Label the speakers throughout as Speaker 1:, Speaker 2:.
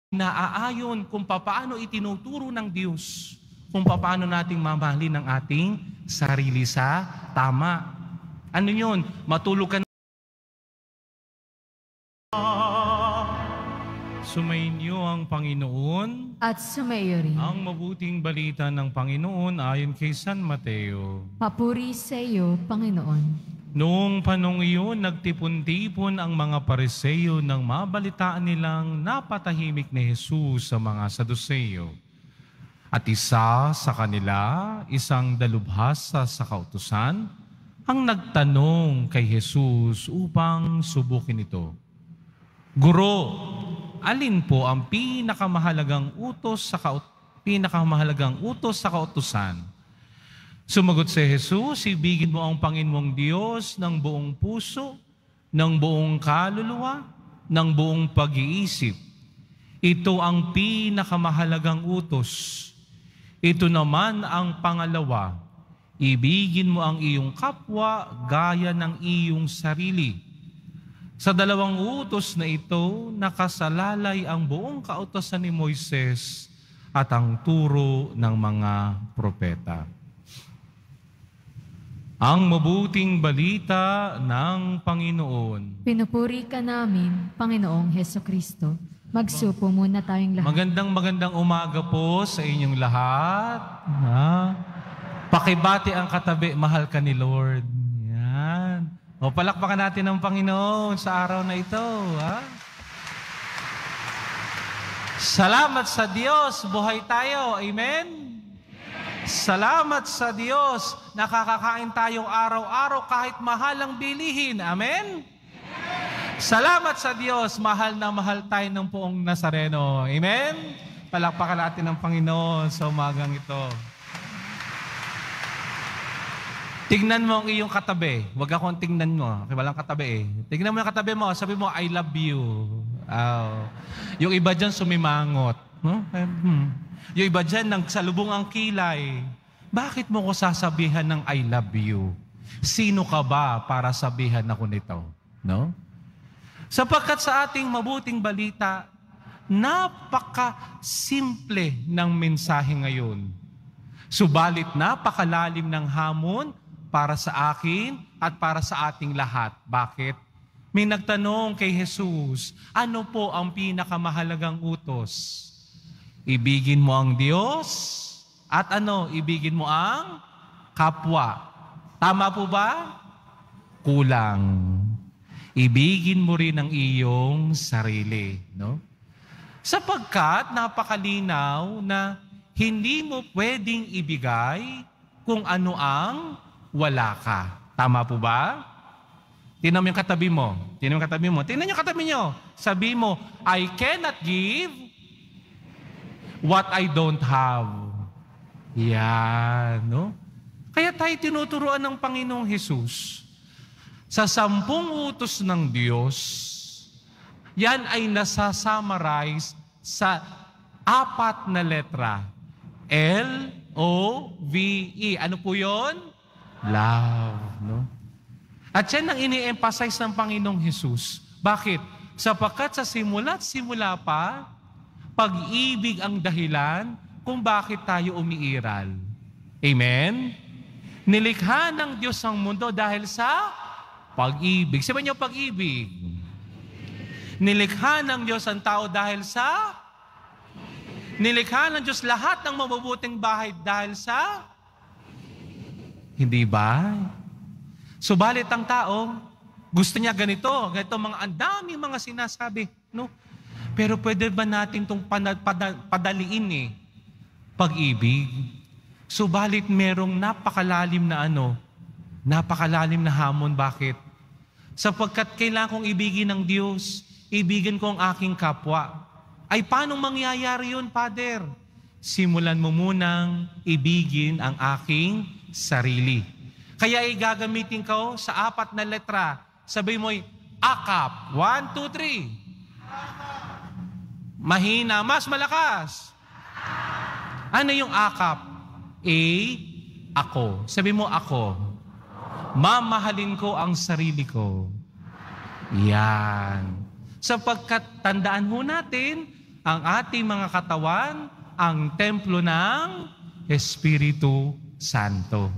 Speaker 1: naaayon kung paano itinuturo ng Diyos, kung paano nating mamahalin ang ating sarili sa tama. Ano yun? Matulog ka na. Sumainyo ang Panginoon
Speaker 2: At sumaiyo rin.
Speaker 1: ang mabuting balita ng Panginoon ayon kay San Mateo.
Speaker 2: Papuri sa iyo, Panginoon.
Speaker 1: Noong panong iyon, nagtipon-tipon ang mga Pariseo nang mabalitaan nilang napatahimik ni Jesus sa mga Saduceo. At isa sa kanila, isang dalubhasa sa kautusan, ang nagtanong kay Jesus upang subukin ito. Guro, alin po ang pinakamahalagang utos sa kautusan? Sumagot si Jesus, ibigin mo ang Panginoon mong Diyos ng buong puso, ng buong kaluluwa, ng buong pag-iisip. Ito ang pinakamahalagang utos. Ito naman ang pangalawa, ibigin mo ang iyong kapwa gaya ng iyong sarili. Sa dalawang utos na ito, nakasalalay ang buong kautusan ni Moises at ang turo ng mga propeta. Ang mabuting balita ng Panginoon.
Speaker 2: Pinupuri ka namin, Panginoong Hesukristo. Magsupo muna tayong lahat.
Speaker 1: Magandang umaga po sa inyong lahat. Pakibati ang katabi, mahal ka ni Lord. Yan. O palakpakan natin ang Panginoon sa araw na ito. Salamat sa Diyos, buhay tayo. Amen? Salamat sa Diyos, nakakakain tayo araw-araw kahit mahal ang bilihin. Amen? Salamat sa Diyos, mahal na mahal tayo ng Poong Nazareno. Amen? Palakpakan natin ang Panginoon sa umagang ito. Tignan mo ang iyong katabi. Huwag akong tignan mo. Okay, walang katabi eh. Tignan mo yung katabi mo. Sabi mo, I love you. Yung iba dyan sumimangot. Yung iba dyan nagsalubong ang kilay. Bakit mo ko sasabihan ng I love you? Sino ka ba para sabihan ako nito? No? Sapagkat sa ating mabuting balita, napaka-simple ng mensahe ngayon. Subalit napakalalim ng hamon para sa akin at para sa ating lahat. Bakit? May nagtanong kay Jesus, ano po ang pinakamahalagang utos? Ibigin mo ang Diyos at ibigin mo ang kapwa. Tama po ba? Kulang. Ibigin mo rin ang iyong sarili. No? Sapagkat napakalinaw na hindi mo pwedeng ibigay kung ano ang wala ka. Tama po ba? Tingnan mo yung katabi mo. Tingnan yung katabi nyo. Sabi mo, I cannot give what I don't have. Yan, no? Kaya tayo tinuturuan ng Panginoong Jesus. Sa 10 utos ng Diyos, yan ay nasasummarize sa 4 na letra. L-O-V-E. Ano po yun? Love, no? At yan ang ini-emphasize ng Panginoong Jesus. Bakit? Sapagkat sa simula't simula pa, pag-ibig ang dahilan kung bakit tayo umiiral. Amen? Nilikha ng Diyos ang mundo dahil sa pag-ibig. Sabihin niyo pag-ibig. Nilikha ng Diyos ang tao dahil sa nilikha ng Diyos lahat ng mabubuting bahay dahil sa hindi ba? Subalit ang tao, gusto niya ganito mga ang dami mga sinasabi, no? Pero pwede ba natin itong padaliin pag-ibig? Subalit merong napakalalim na napakalalim na hamon. Bakit? Sapagkat kailangan kong ibigin ng Diyos, ibigin ko ang aking kapwa. Ay paano mangyayari yun, Father? Simulan mo munang ibigin ang aking sarili. Kaya gagamitin ko sa 4 na letra. Sabi mo, akap. 1, 2, 3. Mahina, mas malakas. Ano yung akap? A, ako. Sabi mo, ako. Mamahalin ko ang sarili ko. Yan. Sapagkat tandaan ho natin, ang ating mga katawan, ang templo ng Espiritu Santo.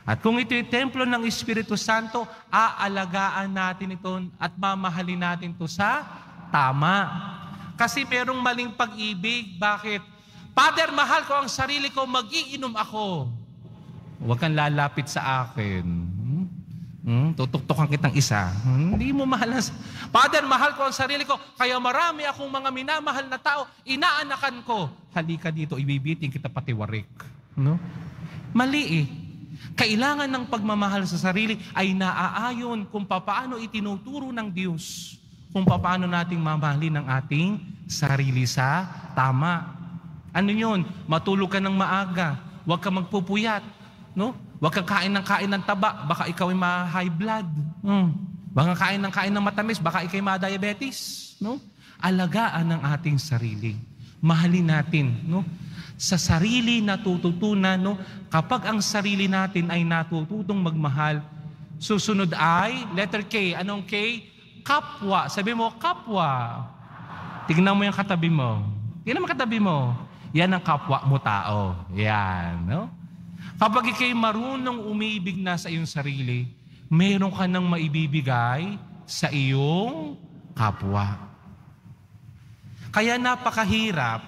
Speaker 1: At kung ito yung templo ng Espiritu Santo, aalagaan natin ito at mamahalin natin ito sa tama. Kasi merong maling pag-ibig. Bakit? Father, mahal ko ang sarili ko, mag-iinom ako. Huwag kang lalapit sa akin. Tutuktukan kitang isa. Hindi mo mahal. Father, mahal ko ang sarili ko, kaya marami akong mga minamahal na tao, inaanakan ko. Halika dito, ibibiting kita pati warik. No? Mali eh. Kailangan ng pagmamahal sa sarili ay naaayon kung paano itinuturo ng Diyos, kung paano nating mamahalin ang ating sarili sa tama. Ano yun? Matulog ka ng maaga, huwag ka magpupuyat, no? Huwag kang kain ng taba, baka ikaw ay ma-high blood. Huwag kang kain ng matamis, baka ikaw ay ma-diabetes. No? Alagaan ang ating sarili. Mahalin natin, no? Sa sarili natututunan, no? Kapag ang sarili natin ay natututong magmahal, susunod ay, letter K. Anong K? Kapwa. Sabi mo, kapwa. Tignan mo yung katabi mo. Tignan mo katabi mo. Yan ang kapwa mo tao. Yan, no? Kapag ikay marunong umibig na sa iyong sarili, meron ka nang maibibigay sa iyong kapwa. Kaya napakahirap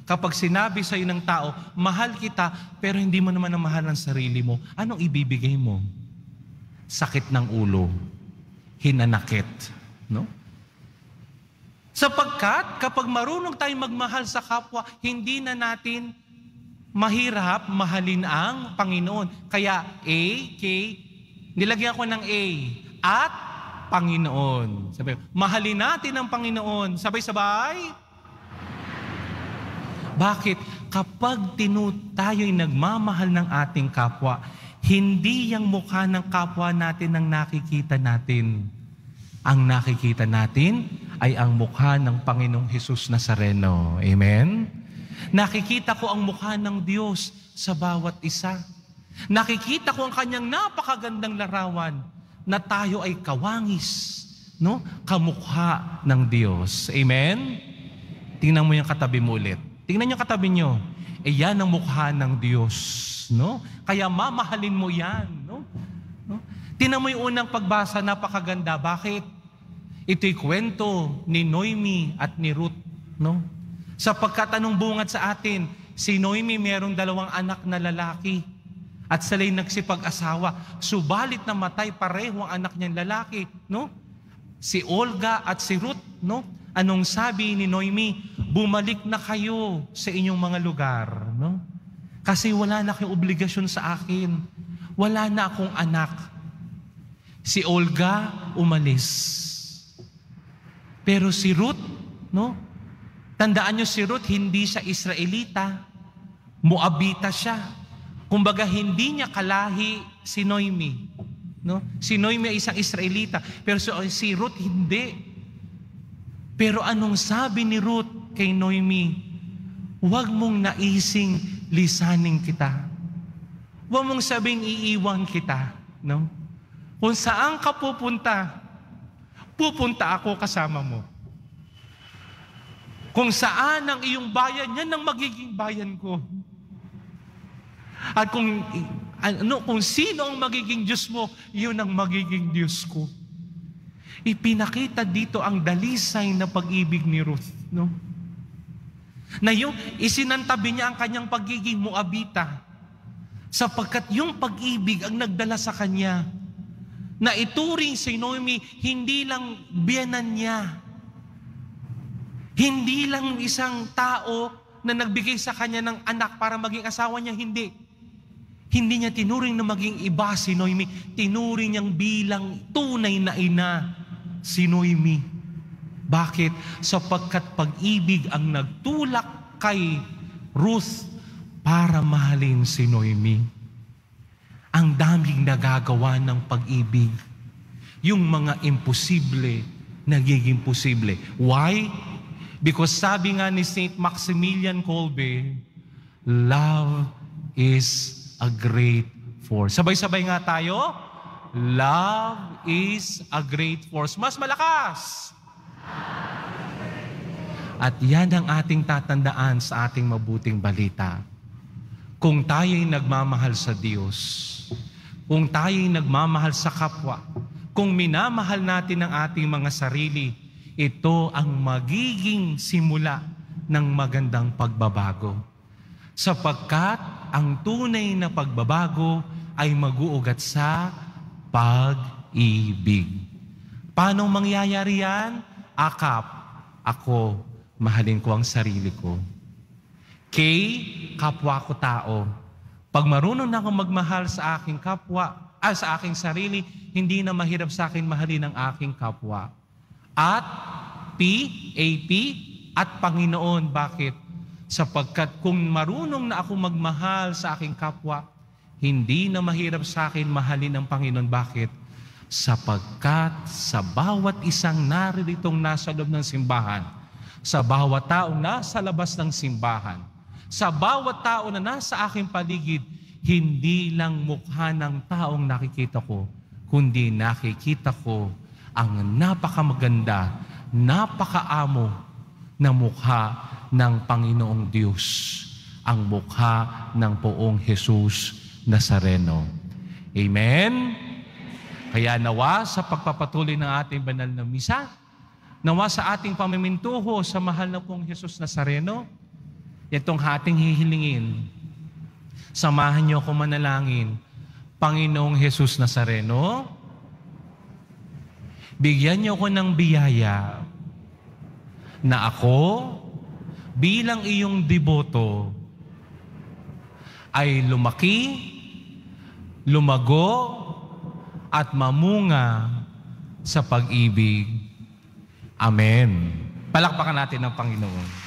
Speaker 1: kapag sinabi sa iyo ng tao, mahal kita, pero hindi mo naman mahal ang sarili mo, anong ibibigay mo? Sakit ng ulo, hinanakit, no? Sapagkat kapag marunong tayong magmahal sa kapwa, hindi na natin mahirap mahalin ang Panginoon. Kaya A, K, nilagyan ko ng A, at Panginoon. Sabi, mahalin natin ang Panginoon. Sabay-sabay. Bakit? Kapag tayo'y nagmamahal ng ating kapwa, hindi yung mukha ng kapwa natin ang nakikita natin. Ang nakikita natin ay ang mukha ng Panginoong Hesus Nazareno. Amen? Nakikita ko ang mukha ng Diyos sa bawat isa. Nakikita ko ang kanyang napakagandang larawan na tayo ay kawangis, no? Kamukha ng Diyos. Amen? Tingnan mo yung katabi mo ulit. Tingnan niyo katabi niyo. Yan ang mukha ng Diyos, no? Kaya mamahalin mo yan, no? Tingnan mo yung unang pagbasa, napakaganda. Bakit? Ito'y kwento ni Noemi at ni Ruth, no? Sapagkat anong bungad sa atin? Si Noemi mayroong 2 anak na lalaki at sila'y nagsipag-asawa. Subalit namatay pareho ang anak niyang lalaki, no? Si Olga at si Ruth, no? Anong sabi ni Noemi? Bumalik na kayo sa inyong mga lugar, no? Kasi wala na kayong obligasyon sa akin. Wala na akong anak. Si Olga umalis. Pero si Ruth, no? Tandaan nyo si Ruth, hindi siya Israelita. Moabita siya. Kumbaga, hindi niya kalahi si Noemi. No? Si Noemi ay isang Israelita, pero si Ruth hindi. Pero anong sabi ni Ruth kay Noemi? Huwag mong naising lisanin kita. Huwag mong sabing iiwan kita. No? Kung saan ka pupunta, pupunta ako kasama mo. Kung saan ang iyong bayan, yan ang magiging bayan ko. At kung sino ang magiging Diyos mo, yun ang magiging Diyos ko. Ipinakita dito ang dalisay na pag-ibig ni Ruth, no? Na yung isinantabi niya ang kanyang pagiging Moabita, sapagkat yung pag-ibig ang nagdala sa kanya, na ituring si Noemi, hindi lang biyenan niya, hindi lang isang tao na nagbigay sa kanya ng anak para maging asawa niya, hindi. Hindi niya tinuring na maging iba si Noemi, tinuring niyang bilang tunay na ina si Noemi. Bakit? Sapagkat pag-ibig ang nagtulak kay Ruth para mahalin si Noemi. Ang daming nagagawa ng pag-ibig. Yung mga imposible, nagiging posible. Why? Because sabi nga ni St. Maximilian Kolbe, love is a great force. Sabay-sabay nga tayo. Love is a great force. Mas malakas. At yan ang ating tatandaan sa ating mabuting balita. Kung tayo'y nagmamahal sa Diyos, kung tayo'y nagmamahal sa kapwa, kung minamahal natin ang ating mga sarili, ito ang magiging simula ng magandang pagbabago. Sapagkat ang tunay na pagbabago ay mag-uugat sa pag-ibig. Paano mangyayari yan? Ako, mahalin ko ang sarili ko. Kapwa ko tao. Pag marunong na akong magmahal sa aking kapwa, sa aking sarili, hindi na mahirap sa akin mahalin ang aking kapwa. At at Panginoon. Bakit? Sapagkat kung marunong na ako magmahal sa aking kapwa, hindi na mahirap sa akin mahalin ang Panginoon. Bakit? Sapagkat sa bawat isang naritong nasa loob ng simbahan, sa bawat taong nasa labas ng simbahan, sa bawat tao na nasa aking paligid, hindi lang mukha ng taong nakikita ko, kundi nakikita ko ang napakamaganda, napakaamo na mukha ng Panginoong Diyos, ang mukha ng Poong Jesus Nazareno. Amen? Kaya nawa sa pagpapatuloy ng ating banal na misa, nawa sa ating pamimintuho sa mahal na Poong Jesus Nazareno, itong ating hihilingin. Samahan niyo ako manalangin. Panginoong Jesus Nazareno, bigyan niyo ko ng biyaya na ako bilang iyong deboto ay lumaki, lumago, at mamunga sa pag-ibig. Amen. Palakpakan natin ang Panginoon.